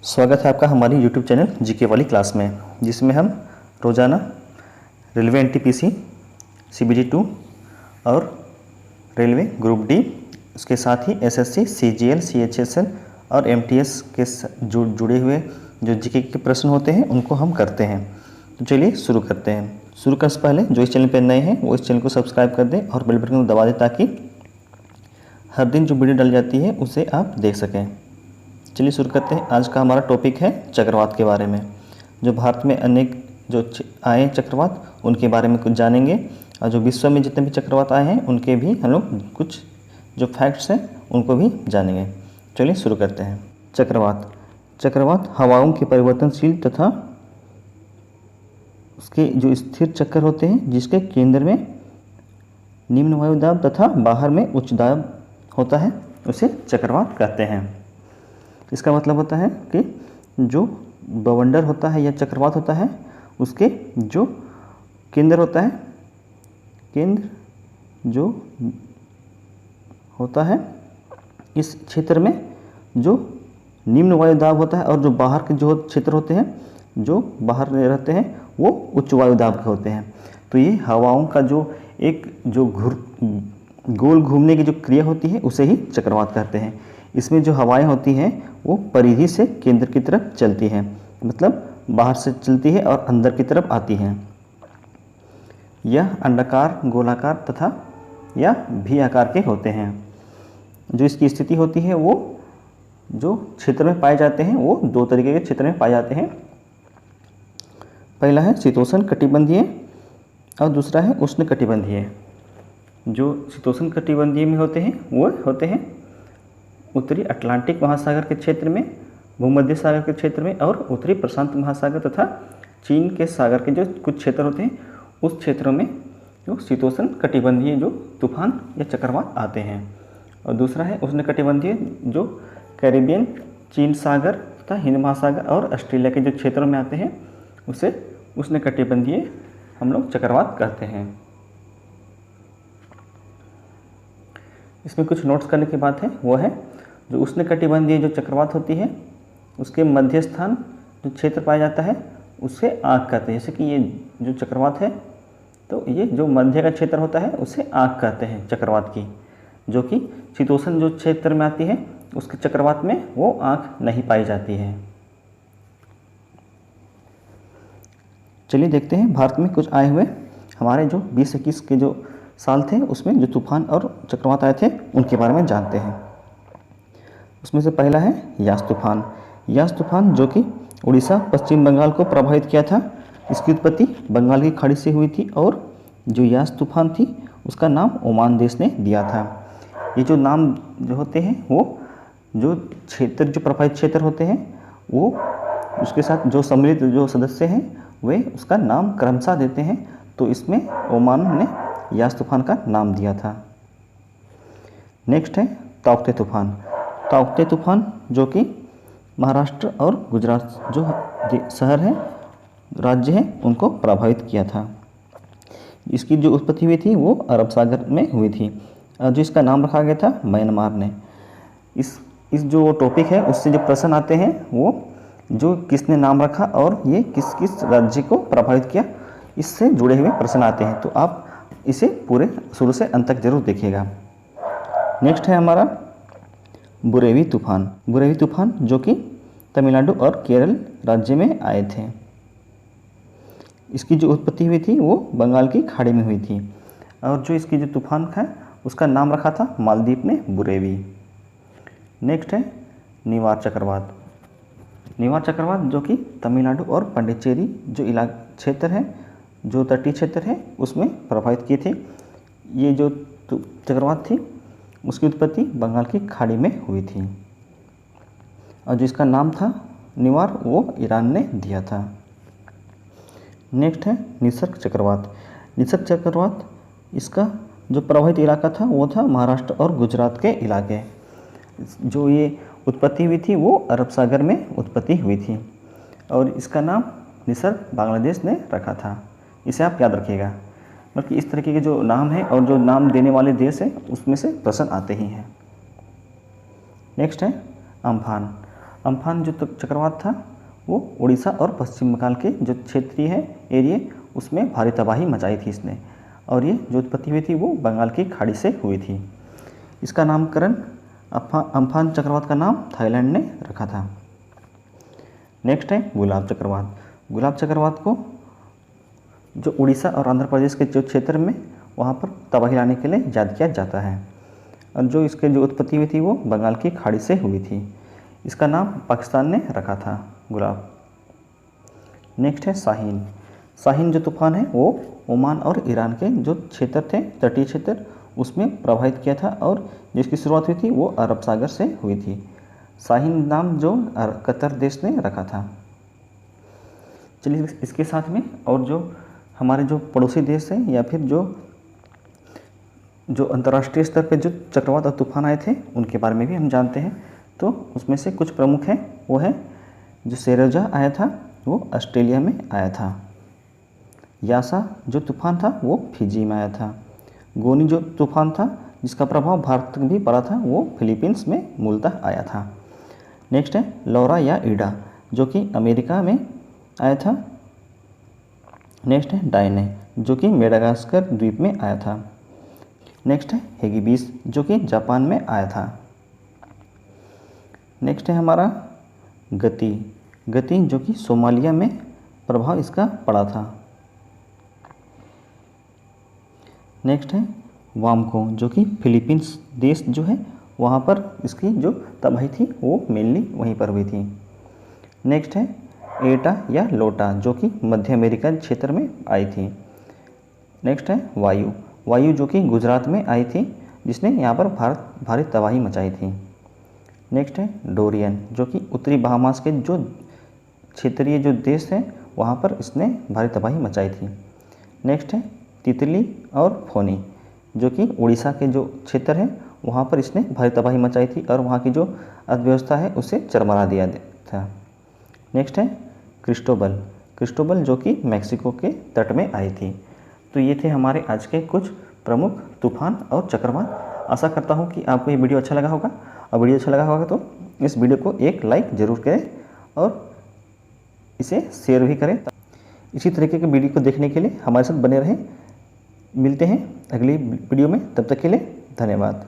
स्वागत है आपका हमारी YouTube चैनल जीके वाली क्लास में, जिसमें हम रोज़ाना रेलवे एनटीपीसी, CBD2 और रेलवे ग्रुप डी, उसके साथ ही SSC, CGL, CHSL और MTS के जुड़े हुए जो जीके के प्रश्न होते हैं उनको हम करते हैं। तो चलिए शुरू करते हैं। शुरू करने से पहले जो इस चैनल पर नए हैं वो इस चैनल को सब्सक्राइब कर दें और बेल बटन को दबा दें ताकि हर दिन जो वीडियो डाली जाती है उसे आप देख सकें। चलिए शुरू करते हैं। आज का हमारा टॉपिक है चक्रवात के बारे में। जो भारत में अनेक जो आए चक्रवात उनके बारे में कुछ जानेंगे, और जो विश्व में जितने भी चक्रवात आए हैं उनके भी हम लोग कुछ जो फैक्ट्स हैं उनको भी जानेंगे। चलिए शुरू करते हैं। चक्रवात हवाओं के परिवर्तनशील तथा उसके जो स्थिर चक्कर होते हैं, जिसके केंद्र में निम्न वायुदाब तथा बाहर में उच्च दाब होता है, उसे चक्रवात कहते हैं। इसका मतलब होता है कि जो बवंडर होता है या चक्रवात होता है उसके जो केंद्र होता है, केंद्र जो होता है इस क्षेत्र में जो निम्न वायुदाब होता है, और जो बाहर के जो क्षेत्र होते हैं जो बाहर रहते हैं वो उच्च वायुदाब के होते हैं। तो ये हवाओं का जो एक जो गोल घूमने की जो क्रिया होती है उसे ही चक्रवात कहते हैं। इसमें जो हवाएं होती हैं वो परिधि से केंद्र की तरफ चलती हैं, मतलब बाहर से चलती है और अंदर की तरफ आती हैं। यह अंडाकार, गोलाकार तथा या भी आकार के होते हैं। जो इसकी स्थिति होती है वो जो क्षेत्र में पाए जाते हैं वो दो तरीके के क्षेत्र में पाए जाते हैं। पहला है शीतोष्ण कटिबंधीय और दूसरा है उष्ण कटिबंधीय। जो शीतोष्ण कटिबंधीय में होते हैं वो होते हैं उत्तरी अटलांटिक महासागर के क्षेत्र में, भूमध्य सागर के क्षेत्र में और उत्तरी प्रशांत महासागर तथा चीन के सागर के जो कुछ क्षेत्र होते हैं उस क्षेत्रों में जो शीतोष्ण कटिबंधीय जो तूफान या चक्रवात आते हैं। और दूसरा है उष्ण कटिबंधीय जो कैरिबियन, चीन सागर तथा हिंद महासागर और ऑस्ट्रेलिया के जो क्षेत्रों में आते हैं उसे उष्ण कटिबंधीय हम लोग चक्रवात कहते हैं। इसमें कुछ नोट्स करने की बात है, वो है जो उष्ण कटिबंधीय जो चक्रवात होती है उसके मध्य स्थान जो क्षेत्र पाया जाता है उसे आग कहते हैं। जैसे कि ये जो चक्रवात है तो ये जो मध्य का क्षेत्र होता है उसे आग कहते हैं चक्रवात की, जो कि शीतोष्ण जो क्षेत्र में आती है उसके चक्रवात में वो आग नहीं पाई जाती है। चलिए देखते हैं भारत में कुछ आए हुए हमारे जो 2021 के जो साल थे उसमें जो तूफान और चक्रवात आए थे उनके बारे में जानते हैं। उसमें से पहला है यास तूफान। यास तूफान जो कि उड़ीसा, पश्चिम बंगाल को प्रभावित किया था। इसकी उत्पत्ति बंगाल की खाड़ी से हुई थी और जो यास तूफान थी उसका नाम ओमान देश ने दिया था। ये जो नाम जो होते हैं वो जो क्षेत्र जो प्रभावित क्षेत्र होते हैं वो उसके साथ जो सम्मिलित जो सदस्य हैं वे उसका नाम क्रमशः देते हैं। तो इसमें ओमान ने यास तूफान का नाम दिया था। नेक्स्ट है ताउते तूफान। ताउते तूफान जो कि महाराष्ट्र और गुजरात जो शहर हैं, राज्य हैं, उनको प्रभावित किया था। इसकी जो उत्पत्ति हुई थी वो अरब सागर में हुई थी और जो इसका नाम रखा गया था म्यांमार ने। इस जो टॉपिक है उससे जो प्रश्न आते हैं वो जो किसने नाम रखा और ये किस किस राज्य को प्रभावित किया, इससे जुड़े हुए प्रश्न आते हैं। तो आप इसे पूरे शुरू से अंत तक जरूर देखिएगा। नेक्स्ट है हमारा बुरेवी तूफान। बुरेवी तूफान जो कि तमिलनाडु और केरल राज्य में आए थे। इसकी जो उत्पत्ति हुई थी वो बंगाल की खाड़ी में हुई थी और जो इसकी जो तूफान है उसका नाम रखा था मालदीव ने बुरेवी। नेक्स्ट है निवार चक्रवात। निवार चक्रवात जो कि तमिलनाडु और पांडिचेरी जो क्षेत्र है, जो तटीय क्षेत्र है उसमें प्रभावित किए थे। ये जो चक्रवात थी उसकी उत्पत्ति बंगाल की खाड़ी में हुई थी और जो इसका नाम था निवार वो ईरान ने दिया था। नेक्स्ट है निसर्ग चक्रवात। निसर्ग चक्रवात इसका जो प्रभावित इलाका था वो था महाराष्ट्र और गुजरात के इलाके। जो ये उत्पत्ति हुई थी वो अरब सागर में उत्पत्ति हुई थी और इसका नाम निसर्ग बांग्लादेश ने रखा था। इसे आप याद रखिएगा, बल्कि इस तरीके के जो नाम है और जो नाम देने वाले देश हैं उसमें से प्रश्न आते ही हैं। नेक्स्ट है अम्फान। अम्फान जो चक्रवात था वो उड़ीसा और पश्चिम बंगाल के जो क्षेत्रीय है एरिया उसमें भारी तबाही मचाई थी इसने, और ये जो उत्पत्ति हुई थी वो बंगाल की खाड़ी से हुई थी। इसका नामकरण अम्फान चक्रवात का नाम थाईलैंड ने रखा था। नेक्स्ट है गुलाब चक्रवात। गुलाब चक्रवात को जो उड़ीसा और आंध्र प्रदेश के जो क्षेत्र में वहाँ पर तबाही लाने के लिए याद किया जाता है, और जो इसके जो उत्पत्ति हुई थी वो बंगाल की खाड़ी से हुई थी। इसका नाम पाकिस्तान ने रखा था गुलाब। नेक्स्ट है शाहीन। शाहीन जो तूफान है वो ओमान और ईरान के जो क्षेत्र थे, तटीय क्षेत्र, उसमें प्रभावित किया था, और जिसकी शुरुआत हुई थी वो अरब सागर से हुई थी। शाहीन नाम जो कतर देश ने रखा था। चलिए इसके साथ में और जो हमारे जो पड़ोसी देश हैं या फिर जो अंतर्राष्ट्रीय स्तर पे जो चक्रवात और तूफान आए थे उनके बारे में भी हम जानते हैं। तो उसमें से कुछ प्रमुख हैं, वो है जो सेरोजा आया था वो ऑस्ट्रेलिया में आया था। यासा जो तूफान था वो फिजी में आया था। गोनी जो तूफान था जिसका प्रभाव भारत तक भी पड़ा था वो फिलीपींस में मूलतः आया था। नेक्स्ट है लौरा या ईडा जो कि अमेरिका में आया था। नेक्स्ट है डायने जो कि मेडागास्कर द्वीप में आया था। नेक्स्ट है हेगिबिस जो कि जापान में आया था। नेक्स्ट है हमारा गति जो कि सोमालिया में प्रभाव इसका पड़ा था। नेक्स्ट है वामको जो कि फिलीपींस देश जो है वहाँ पर इसकी जो तबाही थी वो मेनली वहीं पर हुई थी। नेक्स्ट है एटा या लोटा जो कि मध्य अमेरिका क्षेत्र में आई थी। नेक्स्ट है वायु जो कि गुजरात में आई थी, जिसने यहाँ पर भारी तबाही मचाई थी। नेक्स्ट है डोरियन जो कि उत्तरी बहामास के जो क्षेत्रीय जो देश हैं वहाँ पर इसने भारी तबाही मचाई थी। नेक्स्ट है तितली और फोनी जो कि उड़ीसा के जो क्षेत्र है वहाँ पर इसने भारी तबाही मचाई थी और वहाँ की जो अर्थव्यवस्था है उसे चरमरा दिया था। नेक्स्ट है क्रिस्टोबल जो कि मैक्सिको के तट में आई थी। तो ये थे हमारे आज के कुछ प्रमुख तूफान और चक्रवात। आशा करता हूँ कि आपको ये वीडियो अच्छा लगा होगा, और वीडियो अच्छा लगा होगा तो इस वीडियो को एक लाइक ज़रूर करें और इसे शेयर भी करें। इसी तरीके के वीडियो को देखने के लिए हमारे साथ बने रहें। मिलते हैं अगली वीडियो में, तब तक के लिए धन्यवाद।